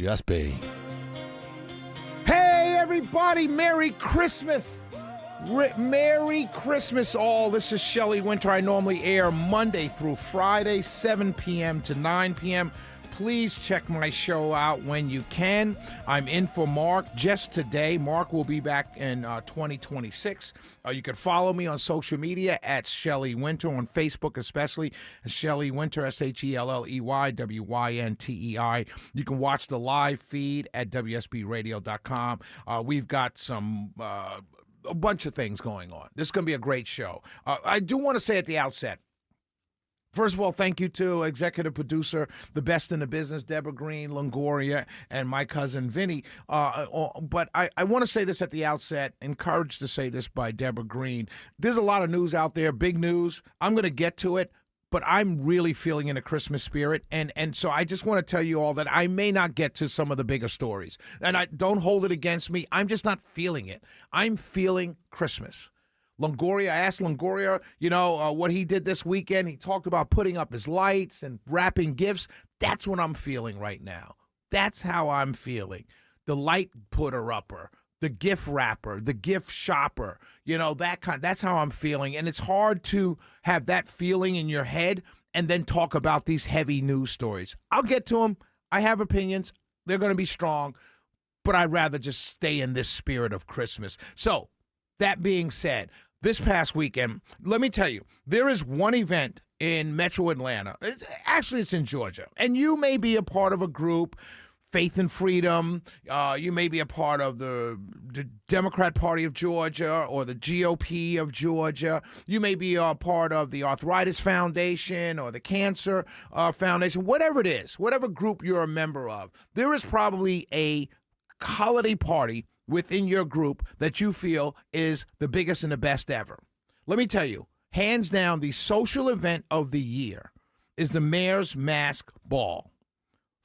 USB. Hey, everybody. Merry Christmas. Merry Christmas, all. This is Shelley Winter. I normally air Monday through Friday, 7 p.m. to 9 p.m. Please check my show out when you can. I'm in for Mark just today. Mark will be back in 2026. You can follow me on social media at Shelley Winter, on Facebook especially, Shelley Winter, SHELLEY, You can watch the live feed at WSBradio.com. We've got some... a bunch of things going on. This is going to be a great show. I do want to say at the outset, first of all, thank you to executive producer, the best in the business, Deborah Green, Longoria, and my cousin Vinny. But I want to say this at the outset, encouraged to say this by Deborah Green. There's a lot of news out there, big news. I'm going to get to it. But I'm really feeling in a Christmas spirit, and so I just want to tell you all that I may not get to some of the bigger stories. And I don't hold it against me. I'm just not feeling it. I'm feeling Christmas. Longoria, I asked Longoria, what he did this weekend. He talked about putting up his lights and wrapping gifts. That's what I'm feeling right now. That's how I'm feeling. The light putter-upper, the gift wrapper, the gift shopper, that's how I'm feeling. And it's hard to have that feeling in your head and then talk about these heavy news stories. I'll get to them. I have opinions. They're going to be strong, but I'd rather just stay in this spirit of Christmas. So that being said, this past weekend, let me tell you, there is one event in Metro Atlanta. It's in Georgia, and you may be a part of a group, Faith and Freedom. You may be a part of the Democrat Party of Georgia or the GOP of Georgia. You may be a part of the Arthritis Foundation or the Cancer Foundation, whatever it is, whatever group you're a member of. There is probably a holiday party within your group that you feel is the biggest and the best ever. Let me tell you, hands down, the social event of the year is the Mayor's Mask Ball.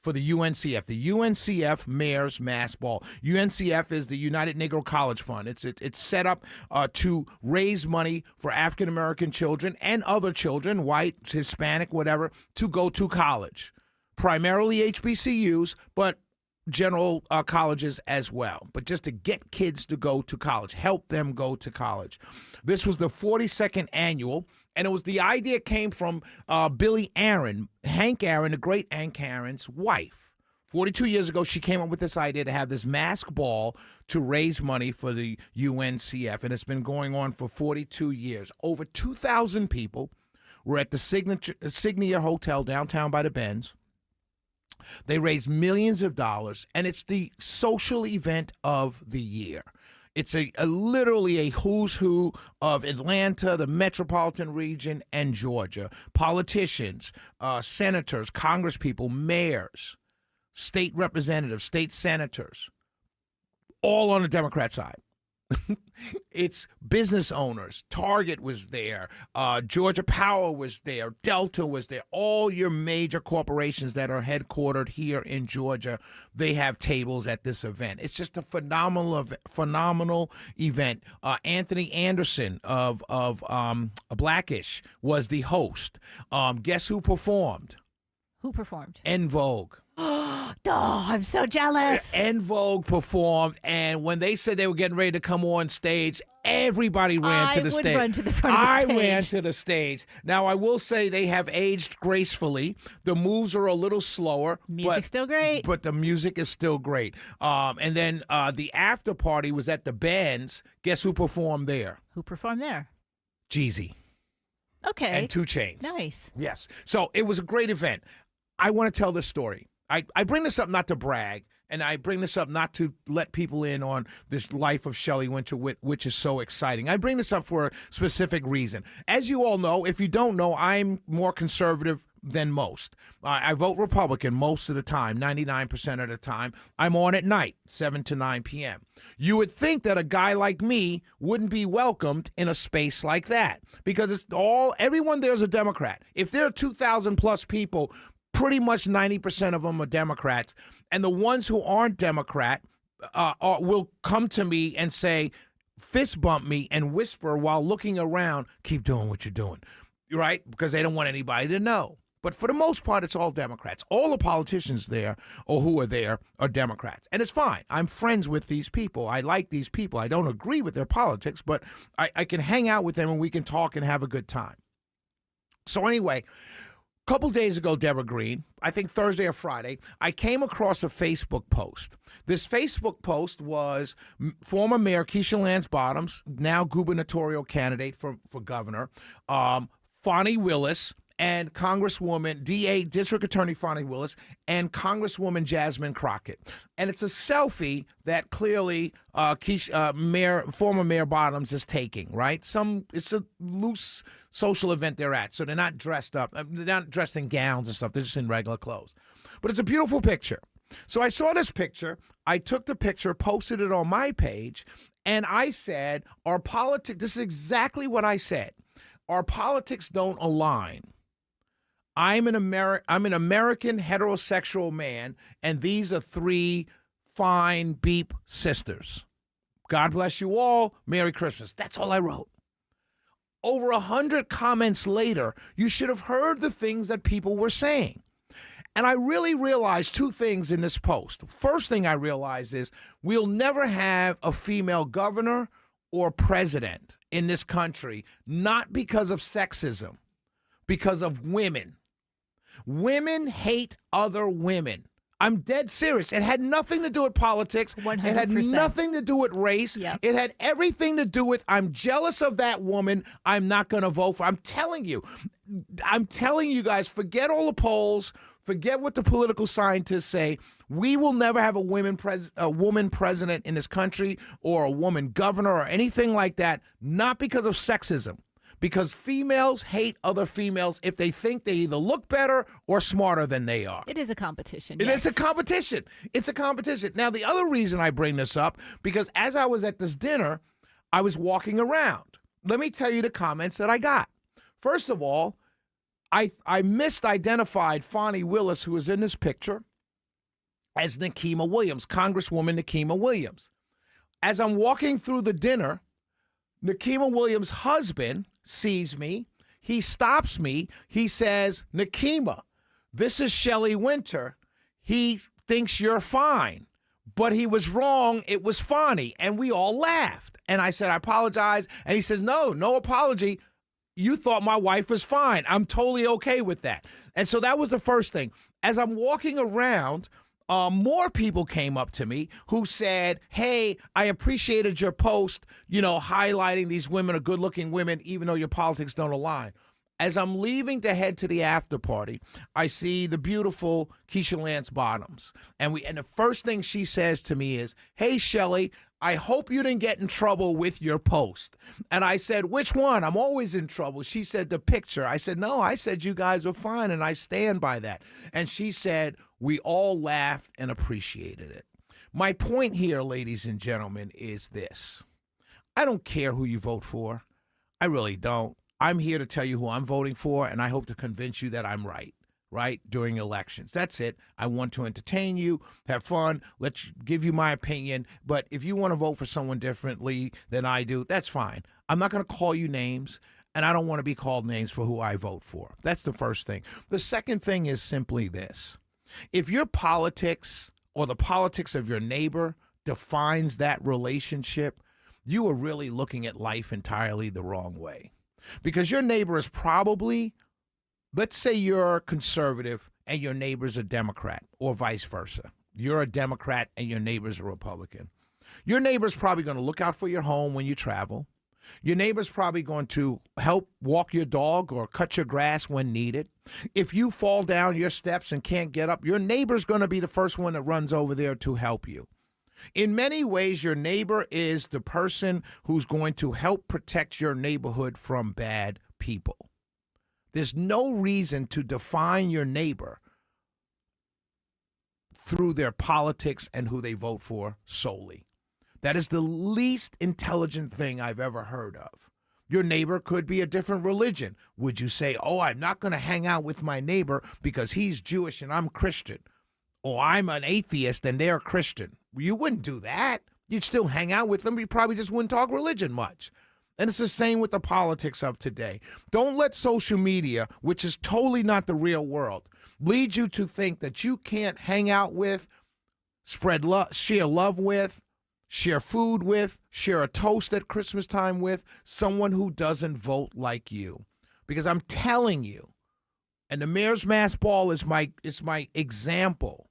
For the UNCF, the UNCF Mayor's Mask Ball. UNCF is the United Negro College Fund. It's set up to raise money for African-American children and other children, white, Hispanic, whatever, to go to college. Primarily HBCUs, but general colleges as well. But just to get kids to go to college, help them go to college. This was the 42nd annual. And the idea came from Billy Aaron, Hank Aaron, the great Hank Aaron's wife. 42 years ago, she came up with this idea to have this mask ball to raise money for the UNCF. And it's been going on for 42 years. Over 2,000 people were at the Signia Hotel downtown by the Benz. They raised millions of dollars, and it's the social event of the year. It's literally a who's who of Atlanta, the metropolitan region, and Georgia. Politicians, senators, congresspeople, mayors, state representatives, state senators, all on the Democrat side. It's business owners. Target was there. Georgia Power was there. Delta was there. All your major corporations that are headquartered here in Georgia, they have tables at this event. It's just a phenomenal event. Anthony Anderson of Blackish was the host. Guess who performed? Who performed? En Vogue. Oh, I'm so jealous. En Vogue performed, and when they said they were getting ready to come on stage, everybody ran to the stage. I would run to the front of the stage. I ran to the stage. Now, I will say they have aged gracefully. The moves are a little slower. Music's still great. But the music is still great. And then the after party was at the Benz. Guess who performed there? Who performed there? Jeezy. Okay. And 2 Chainz. Nice. Yes. So it was a great event. I want to tell this story. I bring this up not to brag, and I bring this up not to let people in on this life of Shelley Winter, which is so exciting. I bring this up for a specific reason. As you all know, if you don't know, I'm more conservative than most. I vote Republican most of the time, 99% of the time. I'm on at night, 7 to 9 p.m. You would think that a guy like me wouldn't be welcomed in a space like that because everyone there's a Democrat. If there are 2,000 plus people, pretty much 90% of them are Democrats. And the ones who aren't Democrat will come to me and say, fist bump me and whisper while looking around, keep doing what you're doing, right? Because they don't want anybody to know. But for the most part, it's all Democrats. All the politicians there or who are there are Democrats. And it's fine. I'm friends with these people. I like these people. I don't agree with their politics, but I can hang out with them and we can talk and have a good time. So anyway, a couple days ago, Deborah Green, I think Thursday or Friday, I came across a Facebook post. This Facebook post was former Mayor Keisha Lance Bottoms, now gubernatorial candidate for governor, Fani Willis, and Congresswoman, DA, District Attorney Fani Willis, and Congresswoman Jasmine Crockett. And it's a selfie that clearly former Mayor Bottoms is taking, right? It's a loose social event they're at, so they're not dressed up. They're not dressed in gowns and stuff. They're just in regular clothes. But it's a beautiful picture. So I saw this picture. I took the picture, posted it on my page, and I said, this is exactly what I said. Our politics don't align. I'm an American heterosexual man, and these are three fine beep sisters. God bless you all. Merry Christmas. That's all I wrote. Over 100 comments later, you should have heard the things that people were saying. And I really realized two things in this post. First thing I realized is we'll never have a female governor or president in this country, not because of sexism, because of women. Women hate other women. I'm dead serious. It had nothing to do with politics. 100%. It had nothing to do with race. Yep. It had everything to do with I'm jealous of that woman. I'm not going to vote for. I'm telling you guys, forget all the polls. Forget what the political scientists say. We will never have a woman president in this country or a woman governor or anything like that, not because of sexism. Because females hate other females if they think they either look better or smarter than they are. It is a competition. It's Yes. a competition. It's a competition. Now, the other reason I bring this up, because as I was at this dinner, I was walking around. Let me tell you the comments that I got. First of all, I misidentified Fani Willis, who is in this picture, as Nikema Williams, Congresswoman Nikema Williams. As I'm walking through the dinner, Nikema Williams' husband sees me. He stops me. He says, Nikema, this is Shelley Winter. He thinks you're fine, but he was wrong. It was Fani. And we all laughed. And I said, I apologize. And he says, no apology. You thought my wife was fine. I'm totally okay with that. And so that was the first thing. As I'm walking around, more people came up to me who said, hey, I appreciated your post, highlighting these women are good-looking women, even though your politics don't align. As I'm leaving to head to the after party, I see the beautiful Keisha Lance Bottoms. And the first thing she says to me is, hey, Shelley, I hope you didn't get in trouble with your post. And I said, which one? I'm always in trouble. She said, the picture. I said, no, I said you guys were fine, and I stand by that. And she said, we all laughed and appreciated it. My point here, ladies and gentlemen, is this. I don't care who you vote for. I really don't. I'm here to tell you who I'm voting for, and I hope to convince you that I'm right during elections. That's it. I want to entertain you, have fun, give you my opinion. But if you want to vote for someone differently than I do, that's fine. I'm not going to call you names, and I don't want to be called names for who I vote for. That's the first thing. The second thing is simply this. If your politics or the politics of your neighbor defines that relationship, you are really looking at life entirely the wrong way. Because your neighbor is probably, let's say you're conservative and your neighbor's a Democrat, or vice versa. You're a Democrat and your neighbor's a Republican. Your neighbor's probably going to look out for your home when you travel. Your neighbor's probably going to help walk your dog or cut your grass when needed. If you fall down your steps and can't get up, your neighbor's going to be the first one that runs over there to help you. In many ways, your neighbor is the person who's going to help protect your neighborhood from bad people. There's no reason to define your neighbor through their politics and who they vote for solely. That is the least intelligent thing I've ever heard of. Your neighbor could be a different religion. Would you say, oh, I'm not going to hang out with my neighbor because he's Jewish and I'm Christian? Or I'm an atheist and they're Christian? You wouldn't do that. You'd still hang out with them. You probably just wouldn't talk religion much. And it's the same with the politics of today. Don't let social media, which is totally not the real world, lead you to think that you can't hang out with, spread love, share love with, share food with, share a toast at Christmas time with someone who doesn't vote like you. Because I'm telling you, and the Mayor's Mass Ball is my example.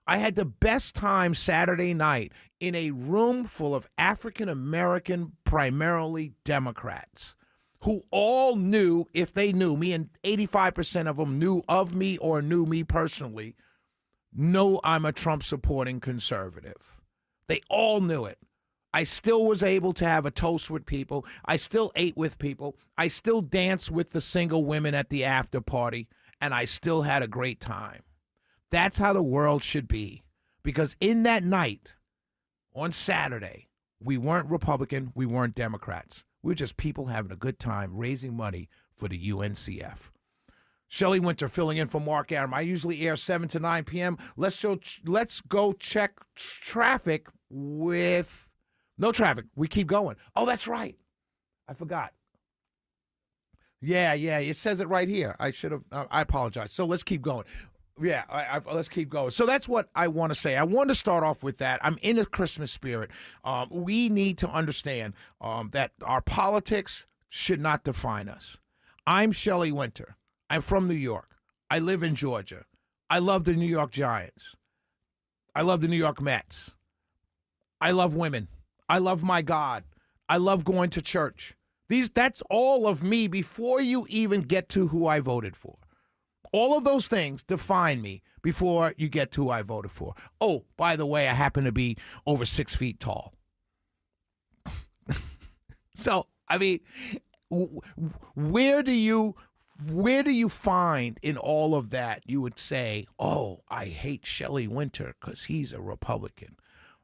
I had the best time Saturday night in a room full of African American, primarily Democrats, who all knew, if they knew me, and 85% of them knew of me or knew me personally, know I'm a Trump-supporting conservative. They all knew it. I still was able to have a toast with people. I still ate with people. I still danced with the single women at the after party, and I still had a great time. That's how the world should be. Because in that night, on Saturday, we weren't Republican, we weren't Democrats. We were just people having a good time raising money for the UNCF. Shelley Winter filling in for Mark Arum. I usually air 7 to 9 p.m. Let's go check traffic with... No traffic. We keep going. Oh, that's right. I forgot. Yeah. It says it right here. I should have. I apologize. So let's keep going. Yeah, let's keep going. So that's what I want to say. I want to start off with that. I'm in a Christmas spirit. We need to understand that our politics should not define us. I'm Shelley Winter. I'm from New York. I live in Georgia. I love the New York Giants. I love the New York Mets. I love women. I love my God. I love going to church. That's all of me before you even get to who I voted for. All of those things define me before you get to who I voted for. Oh, by the way, I happen to be over 6 feet tall. So, I mean, where do you find in all of that you would say, oh, I hate Shelley Winter because he's a Republican?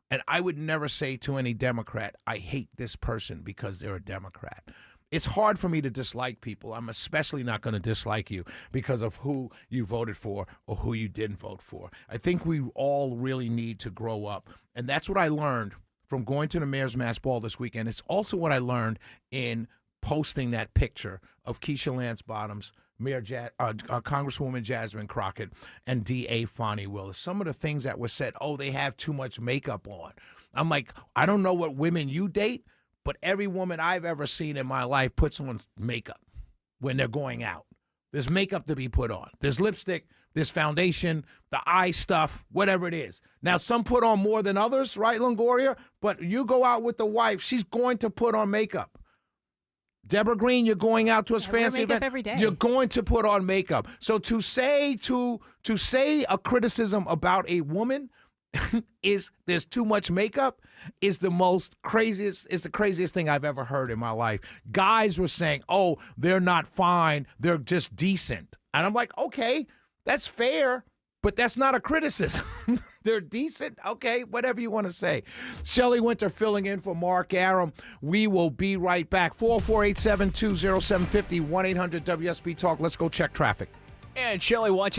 And I would never say to any Democrat, I hate this person because they're a Democrat. It's hard for me to dislike people. I'm especially not going to dislike you because of who you voted for or who you didn't vote for. I think we all really need to grow up. And that's what I learned from going to the Mayor's Mass Ball this weekend. It's also what I learned in posting that picture of Keisha Lance Bottoms, Congresswoman Jasmine Crockett, and D.A. Fonnie Willis. Some of the things that were said, oh, they have too much makeup on. I'm like, I don't know what women you date, but every woman I've ever seen in my life puts on makeup when they're going out. There's makeup to be put on. There's lipstick, there's foundation, the eye stuff, whatever it is. Now, some put on more than others, right, Longoria? But you go out with the wife, she's going to put on makeup. Deborah Green, you're going out to a fancy event. Every day. You're going to put on makeup. So to say a criticism about a woman is there's too much makeup is the craziest thing I've ever heard in my life. Guys were saying, oh, they're not fine, they're just decent. And I'm like, okay, that's fair, but that's not a criticism. They're decent. Okay, whatever you want to say. Shelley Winter filling in for Mark Arum. We will be right back. 448-720-0750, 1-800-WSB-TALK. Let's go check traffic. And Shelley watching.